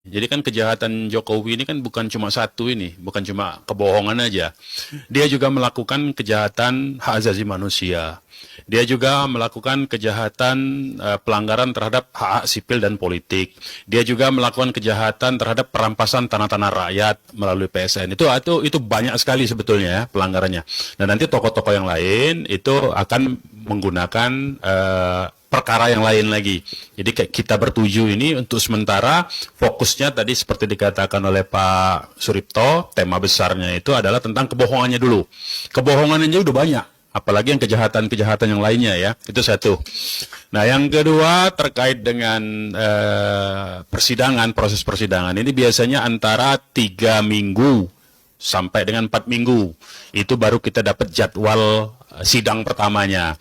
Jadi kan kejahatan Jokowi ini kan bukan cuma satu ini, bukan cuma kebohongan aja. Dia juga melakukan kejahatan hak asasi manusia. Dia juga melakukan kejahatan pelanggaran terhadap hak sipil dan politik. Dia juga melakukan kejahatan terhadap perampasan tanah-tanah rakyat melalui PSN. Itu banyak sekali sebetulnya ya pelanggarannya. Dan nanti tokoh-tokoh yang lain itu akan menggunakan perkara yang lain lagi. Jadi kayak kita bertuju ini untuk sementara fokusnya tadi seperti dikatakan oleh Pak Suripto, tema besarnya itu adalah tentang kebohongannya dulu. Kebohongannya udah banyak, apalagi yang kejahatan-kejahatan yang lainnya ya. Itu satu. Nah, yang kedua terkait dengan persidangan, proses persidangan ini biasanya antara 3 minggu sampai dengan 4 minggu. Itu baru kita dapat jadwal sidang pertamanya.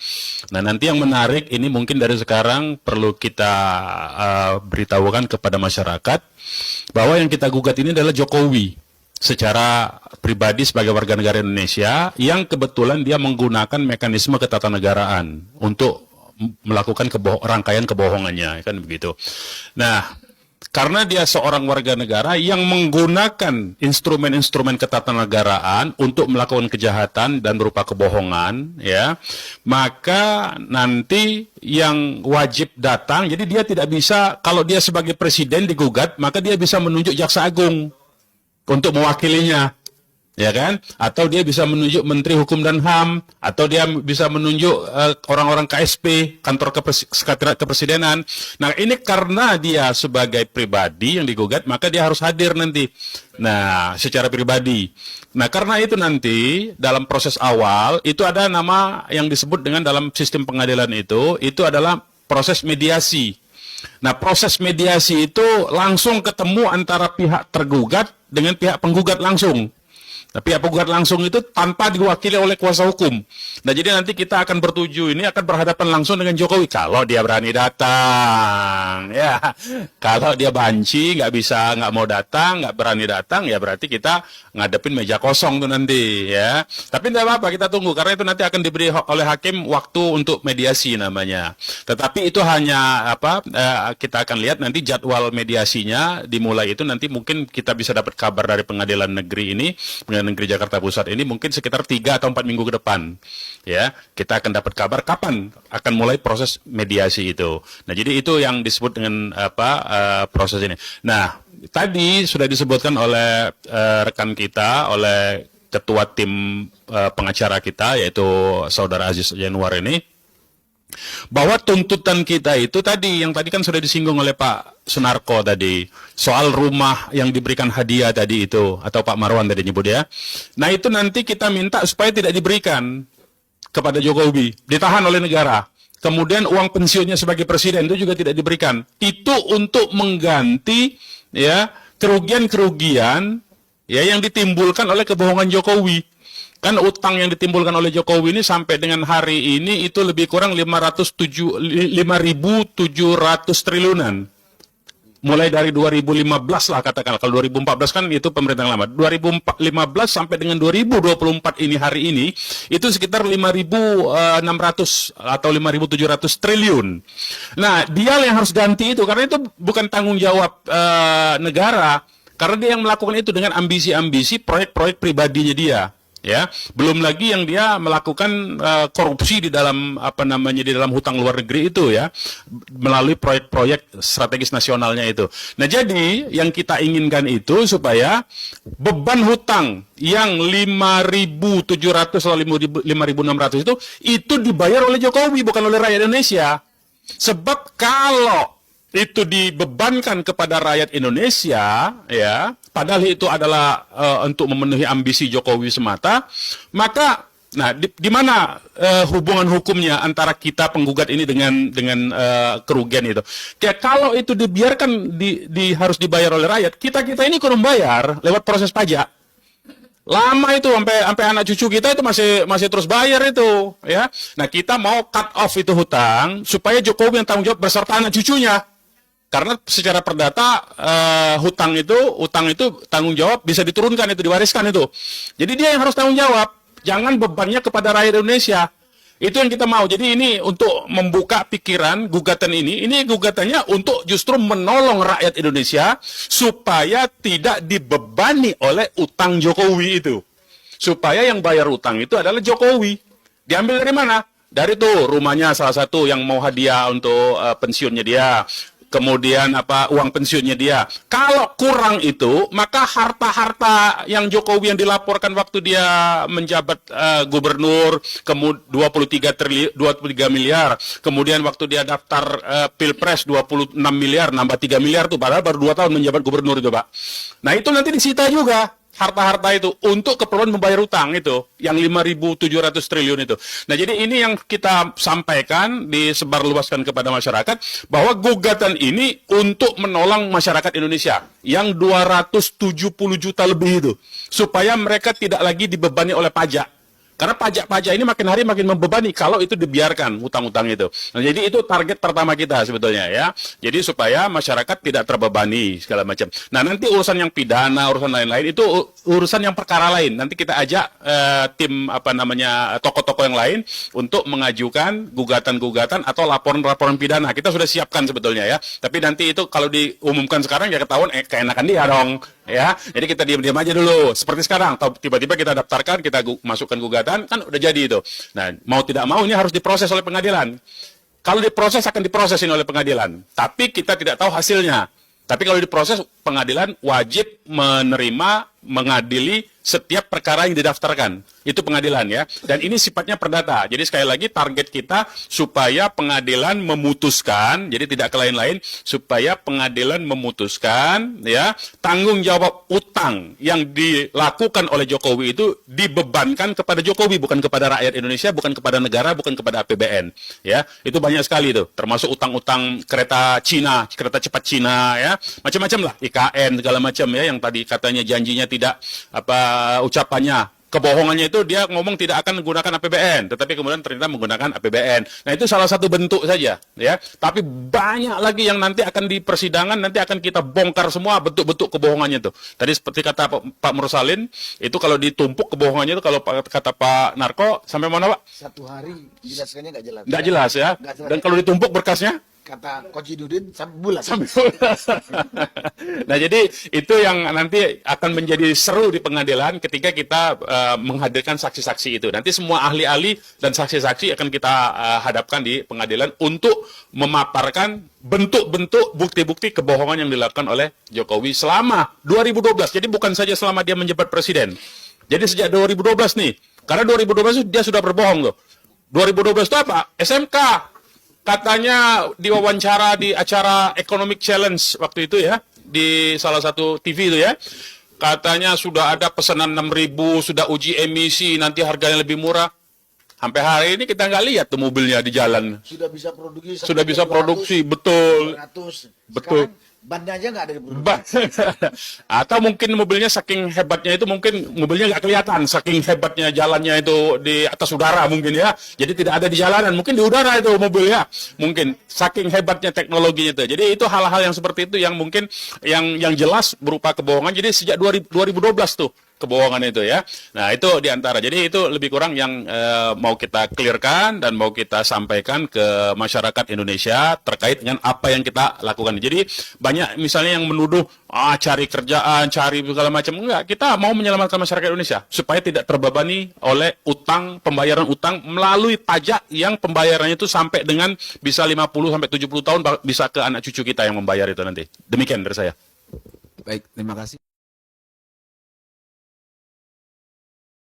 Nah, nanti yang menarik ini mungkin dari sekarang perlu kita beritahukan kepada masyarakat bahwa yang kita gugat ini adalah Jokowi secara pribadi sebagai warga negara Indonesia yang kebetulan dia menggunakan mekanisme ketatanegaraan untuk melakukan rangkaian kebohongannya, kan begitu. Nah, karena dia seorang warga negara yang menggunakan instrumen-instrumen ketatanegaraan untuk melakukan kejahatan dan berupa kebohongan, ya, maka nanti yang wajib datang, jadi dia tidak bisa, kalau dia sebagai presiden digugat, maka dia bisa menunjuk jaksa agung untuk mewakilinya. Ya kan? Atau dia bisa menunjuk Menteri Hukum dan HAM, atau dia bisa menunjuk orang-orang KSP, kantor sekretariat kepresidenan. Nah, ini karena dia sebagai pribadi yang digugat, maka dia harus hadir nanti. Nah, secara pribadi. Nah, karena itu nanti dalam proses awal itu ada nama yang disebut dengan dalam sistem pengadilan itu adalah proses mediasi. Nah, proses mediasi itu langsung ketemu antara pihak tergugat dengan pihak penggugat langsung. Tapi pihak penggugat langsung itu tanpa diwakili oleh kuasa hukum. Nah, jadi nanti kita akan bertuju ini akan berhadapan langsung dengan Jokowi kalau dia berani datang. Ya, kalau dia banci, nggak mau datang, nggak berani datang, ya berarti kita ngadepin meja kosong tuh nanti, ya. Tapi tidak apa-apa, kita tunggu karena itu nanti akan diberi oleh hakim waktu untuk mediasi namanya. Tetapi itu hanya kita akan lihat nanti jadwal mediasinya dimulai itu nanti mungkin kita bisa dapat kabar dari pengadilan negeri ini. Negeri Jakarta Pusat ini mungkin sekitar 3 atau 4 minggu ke depan, ya kita akan dapat kabar kapan akan mulai proses mediasi itu. Nah, jadi itu yang disebut dengan proses ini. Nah, tadi sudah disebutkan oleh rekan kita, oleh ketua tim pengacara kita yaitu Saudara Aziz Yanuar ini, bahwa tuntutan kita itu tadi, yang tadi kan sudah disinggung oleh Pak Sunarko tadi, soal rumah yang diberikan hadiah tadi itu, atau Pak Marwan tadi nyebut ya. Nah, itu nanti kita minta supaya tidak diberikan kepada Jokowi, ditahan oleh negara. Kemudian uang pensiunnya sebagai presiden itu juga tidak diberikan. Itu untuk mengganti ya kerugian-kerugian ya yang ditimbulkan oleh kebohongan Jokowi. Kan utang yang ditimbulkan oleh Jokowi ini sampai dengan hari ini itu lebih kurang 5.700 triliunan. Mulai dari 2015 lah katakanlah. Kalau 2014 kan itu pemerintah lama. 2015 sampai dengan 2024 ini hari ini itu sekitar 5.600 atau 5.700 triliun. Nah, dia yang harus ganti itu karena itu bukan tanggung jawab negara. Karena dia yang melakukan itu dengan ambisi-ambisi proyek-proyek pribadinya dia. Ya, belum lagi yang dia melakukan korupsi di dalam di dalam hutang luar negeri itu ya, melalui proyek-proyek strategis nasionalnya itu. Nah, jadi yang kita inginkan itu supaya beban hutang yang 5.700 atau 5.600 itu dibayar oleh Jokowi bukan oleh rakyat Indonesia. Sebab kalau itu dibebankan kepada rakyat Indonesia, ya, padahal itu adalah untuk memenuhi ambisi Jokowi semata, maka, nah, di mana hubungan hukumnya antara kita penggugat ini dengan kerugian itu? Kayak kalau itu dibiarkan harus dibayar oleh rakyat, kita ini kurang bayar lewat proses pajak. Lama itu sampai anak cucu kita itu masih terus bayar itu, ya. Nah, kita mau cut off itu hutang supaya Jokowi yang tanggung jawab beserta anak cucunya. Karena secara perdata utang itu tanggung jawab bisa diturunkan, itu diwariskan itu. Jadi dia yang harus tanggung jawab. Jangan bebannya kepada rakyat Indonesia. Itu yang kita mau. Jadi ini untuk membuka pikiran gugatan ini gugatannya untuk justru menolong rakyat Indonesia supaya tidak dibebani oleh utang Jokowi itu. Supaya yang bayar utang itu adalah Jokowi. Diambil dari mana? Dari tuh rumahnya salah satu yang mau hadiah untuk pensiunnya dia. Kemudian uang pensiunnya dia. Kalau kurang itu, maka harta-harta yang Jokowi yang dilaporkan waktu dia menjabat gubernur, kemudian 23 miliar, kemudian waktu dia daftar Pilpres 26 miliar, nambah 3 miliar tuh, padahal baru 2 tahun menjabat gubernur itu, Pak. Nah, itu nanti disita juga. Harta-harta itu untuk keperluan membayar utang itu yang 5.700 triliun itu. Nah, jadi ini yang kita sampaikan, disebarluaskan kepada masyarakat bahwa gugatan ini untuk menolong masyarakat Indonesia yang 270 juta lebih itu supaya mereka tidak lagi dibebani oleh pajak. Karena pajak-pajak ini makin hari makin membebani kalau itu dibiarkan utang-utang itu. Nah, jadi itu target pertama kita sebetulnya ya. Jadi supaya masyarakat tidak terbebani segala macam. Nah, nanti urusan yang pidana, urusan lain-lain itu urusan yang perkara lain. Nanti kita ajak tim tokoh-tokoh yang lain untuk mengajukan gugatan-gugatan atau laporan-laporan pidana. Kita sudah siapkan sebetulnya ya. Tapi nanti itu kalau diumumkan sekarang ya ketahuan keenakan dia dong. Ya, jadi kita diam-diam aja dulu. Seperti sekarang, tiba-tiba kita daftarkan, kita masukkan gugatan, kan udah jadi itu. Nah, mau tidak mau ini harus diproses oleh pengadilan. Kalau diproses akan diprosesin oleh pengadilan. Tapi kita tidak tahu hasilnya. Tapi kalau diproses, pengadilan wajib menerima, mengadili setiap perkara yang didaftarkan. Itu pengadilan ya. Dan ini sifatnya perdata. Jadi sekali lagi target kita supaya pengadilan memutuskan, jadi tidak ke lain-lain, supaya pengadilan memutuskan ya tanggung jawab utang yang dilakukan oleh Jokowi itu dibebankan kepada Jokowi, bukan kepada rakyat Indonesia, bukan kepada negara, bukan kepada APBN. Ya, itu banyak sekali itu, termasuk utang-utang kereta Cina, kereta cepat Cina ya, macam-macam lah, IKN segala macam ya, yang tadi katanya janjinya tidak ucapannya, kebohongannya itu dia ngomong tidak akan menggunakan APBN, tetapi kemudian ternyata menggunakan APBN. Nah, itu salah satu bentuk saja ya. Tapi banyak lagi yang nanti akan di persidangan, nanti akan kita bongkar semua bentuk-bentuk kebohongannya itu. Tadi seperti kata Pak Mursalin, itu kalau ditumpuk kebohongannya itu, kalau kata Pak Narko sampai mana, Pak? 1 hari jelaskannya nggak jelas. Nggak jelas ya. Nggak jelas. Dan kalau ditumpuk berkasnya? Kata Koji Dudin sampai bulan. Nah, jadi itu yang nanti akan menjadi seru di pengadilan ketika kita menghadirkan saksi-saksi itu. Nanti semua ahli-ahli dan saksi-saksi akan kita hadapkan di pengadilan untuk memaparkan bentuk-bentuk bukti-bukti kebohongan yang dilakukan oleh Jokowi selama 2012. Jadi bukan saja selama dia menjabat presiden. Jadi sejak 2012 nih. Karena 2012 dia sudah berbohong tuh. 2012 itu apa? SMK. Katanya diwawancara di acara Economic Challenge waktu itu ya, di salah satu TV itu ya. Katanya sudah ada pesanan 6.000, sudah uji emisi, nanti harganya lebih murah. Sampai hari ini kita nggak lihat tuh mobilnya di jalan. Sudah bisa produksi. Sudah bisa produksi, betul. 200. Betul. Sekarang bannya aja nggak ada di produksi. Atau mungkin mobilnya saking hebatnya itu, mungkin mobilnya nggak kelihatan, saking hebatnya jalannya itu di atas udara mungkin ya. Jadi tidak ada di jalanan, mungkin di udara itu mobilnya. Mungkin saking hebatnya teknologinya itu. Jadi itu hal-hal yang seperti itu yang mungkin yang jelas berupa kebohongan. Jadi sejak 2012 tuh kebohongan itu ya. Nah, itu diantara. Jadi itu lebih kurang yang mau kita clearkan dan mau kita sampaikan ke masyarakat Indonesia terkait dengan apa yang kita lakukan. Jadi banyak misalnya yang menuduh cari kerjaan, cari segala macam. Enggak, kita mau menyelamatkan masyarakat Indonesia supaya tidak terbebani oleh utang, pembayaran utang melalui pajak yang pembayarannya itu sampai dengan bisa 50 sampai 70 tahun, bisa ke anak cucu kita yang membayar itu nanti. Demikian dari saya. Baik, terima kasih.